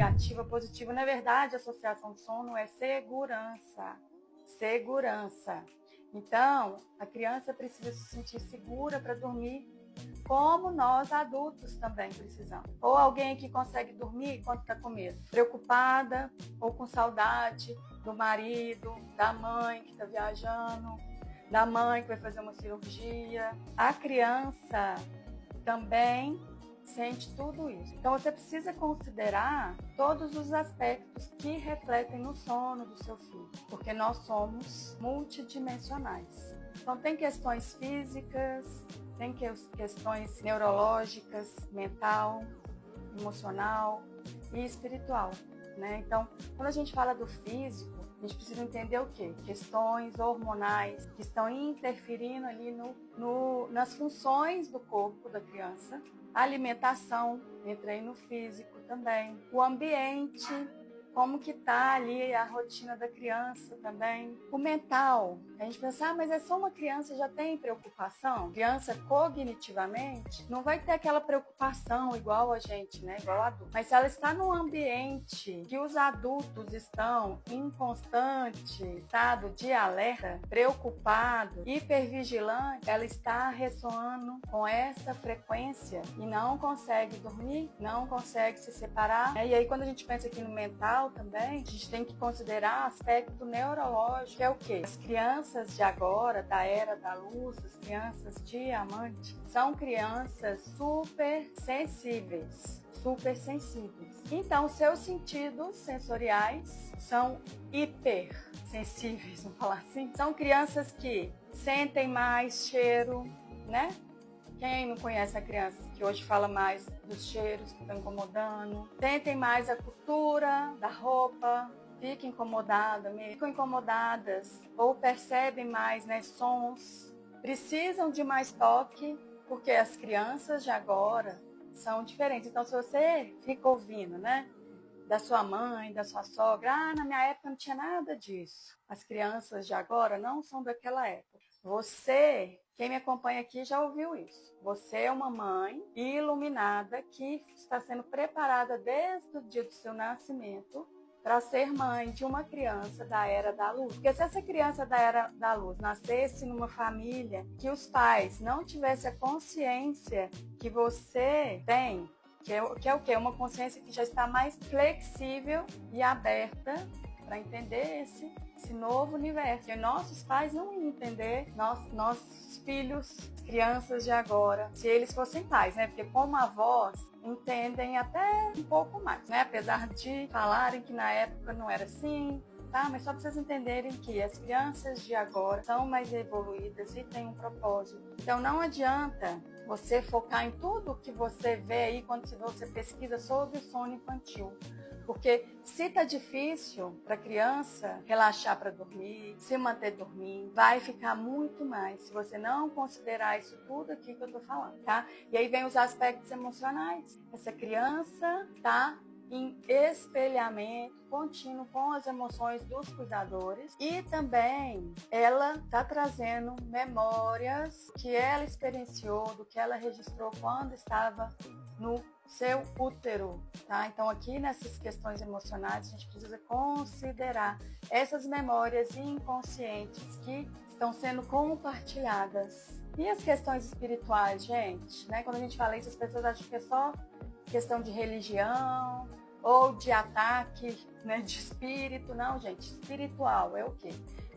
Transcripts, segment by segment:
negativa, positiva. Na verdade, a associação de sono é segurança. Segurança. Então, a criança precisa se sentir segura para dormir, como nós adultos também precisamos. Ou alguém que consegue dormir quando está com medo, preocupada ou com saudade do marido, da mãe que está viajando, da mãe que vai fazer uma cirurgia. A criança também sente tudo isso. Então você precisa considerar todos os aspectos que refletem no sono do seu filho, porque nós somos multidimensionais. Então tem questões físicas, tem questões neurológicas, mental, emocional e espiritual, né? Então, quando a gente fala do físico, a gente precisa entender o quê? Questões hormonais que estão interferindo ali nas funções do corpo da criança. A alimentação entra aí no físico também. O ambiente, como que tá ali a rotina da criança também. O mental, a gente pensa, mas é só uma criança, já tem preocupação? Criança cognitivamente não vai ter aquela preocupação igual a gente, né? Igual adulto. Mas se ela está num ambiente que os adultos estão em constante estado de alerta, preocupado, hipervigilante, ela está ressoando com essa frequência e não consegue dormir, não consegue se separar. E aí quando a gente pensa aqui no mental também, a gente tem que considerar aspecto neurológico, que é o quê? As crianças de agora, da era da luz, as crianças diamante, são crianças super sensíveis. Então, seus sentidos sensoriais são hipersensíveis, vamos falar assim. São crianças que sentem mais cheiro, né? Quem não conhece a criança que hoje fala mais dos cheiros que estão incomodando? Sentem mais a costura da roupa, ficam incomodadas ou percebem mais, né, sons. Precisam de mais toque, porque as crianças de agora são diferentes. Então, se você fica ouvindo, né, da sua mãe, da sua sogra, na minha época não tinha nada disso. As crianças de agora não são daquela época. Você, quem me acompanha aqui já ouviu isso. Você é uma mãe iluminada que está sendo preparada desde o dia do seu nascimento para ser mãe de uma criança da era da luz. Porque se essa criança da era da luz nascesse numa família que os pais não tivessem a consciência que você tem, que é o quê? Uma consciência que já está mais flexível e aberta para entender esse novo universo. E nossos pais não iam entender, nossos filhos, crianças de agora, se eles fossem pais, né? Porque como avós, entendem até um pouco mais, né? Apesar de falarem que na época não era assim, tá? Mas só para vocês entenderem que as crianças de agora são mais evoluídas e têm um propósito. Então não adianta você focar em tudo que você vê aí quando você pesquisa sobre o sono infantil. Porque se tá difícil para a criança relaxar para dormir, se manter dormindo, vai ficar muito mais se você não considerar isso tudo aqui que eu tô falando, tá? E aí vem os aspectos emocionais. Essa criança tá em espelhamento contínuo com as emoções dos cuidadores e também ela está trazendo memórias que ela experienciou, do que ela registrou quando estava no seu útero, tá? Então aqui nessas questões emocionais a gente precisa considerar essas memórias inconscientes que estão sendo compartilhadas. E as questões espirituais, gente, né? Quando a gente fala isso, as pessoas acham que é só questão de religião ou de ataque, né, de espírito. Não, gente, espiritual é o quê?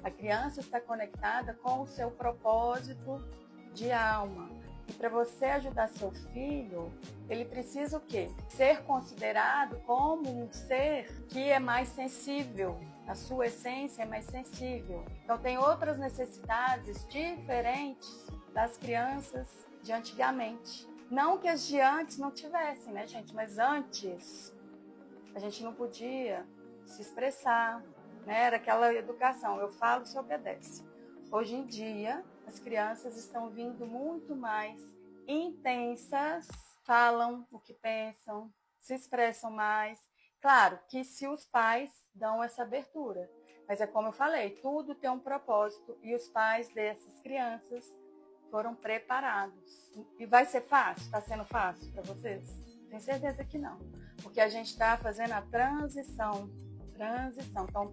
A criança está conectada com o seu propósito de alma. E para você ajudar seu filho, ele precisa o quê? Ser considerado como um ser que é mais sensível. A sua essência é mais sensível. Então tem outras necessidades diferentes das crianças de antigamente. Não que as de antes não tivessem, né, gente? Mas antes a gente não podia se expressar, né? Era aquela educação, eu falo, você obedece. Hoje em dia, as crianças estão vindo muito mais intensas, falam o que pensam, se expressam mais. Claro que se os pais dão essa abertura, mas é como eu falei, tudo tem um propósito e os pais dessas crianças foram preparados. E vai ser fácil? Está sendo fácil para vocês? Tenho certeza que não. Porque a gente está fazendo a transição. Então,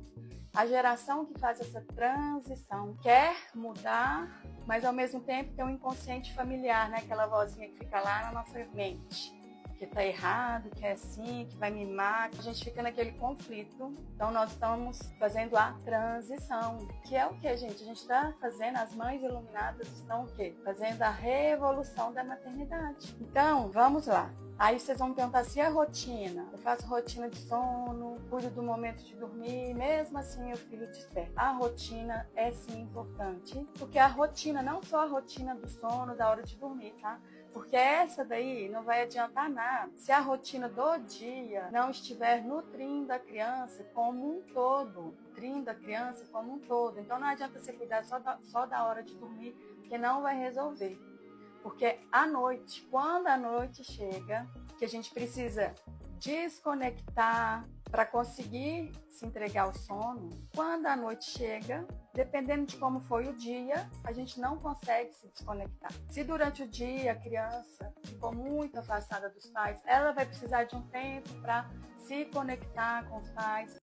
a geração que faz essa transição quer mudar, mas ao mesmo tempo tem um inconsciente familiar, né? Aquela vozinha que fica lá na nossa mente, que tá errado, que é assim, que vai mimar. A gente fica naquele conflito. Então, nós estamos fazendo a transição, que é o que, gente? A gente está fazendo, as mães iluminadas estão o quê? Fazendo a revolução da maternidade. Então, vamos lá. Aí vocês vão me perguntar se a rotina, eu faço rotina de sono, cuido do momento de dormir, mesmo assim meu filho desperta. A rotina é sim importante, porque a rotina, não só a rotina do sono, da hora de dormir, tá? Porque essa daí não vai adiantar nada se a rotina do dia não estiver nutrindo a criança como um todo. Então não adianta você cuidar só da hora de dormir, que não vai resolver. Porque à noite, quando a noite chega, que a gente precisa desconectar para conseguir se entregar ao sono, quando a noite chega, dependendo de como foi o dia, a gente não consegue se desconectar. Se durante o dia a criança ficou muito afastada dos pais, ela vai precisar de um tempo para se conectar com os pais,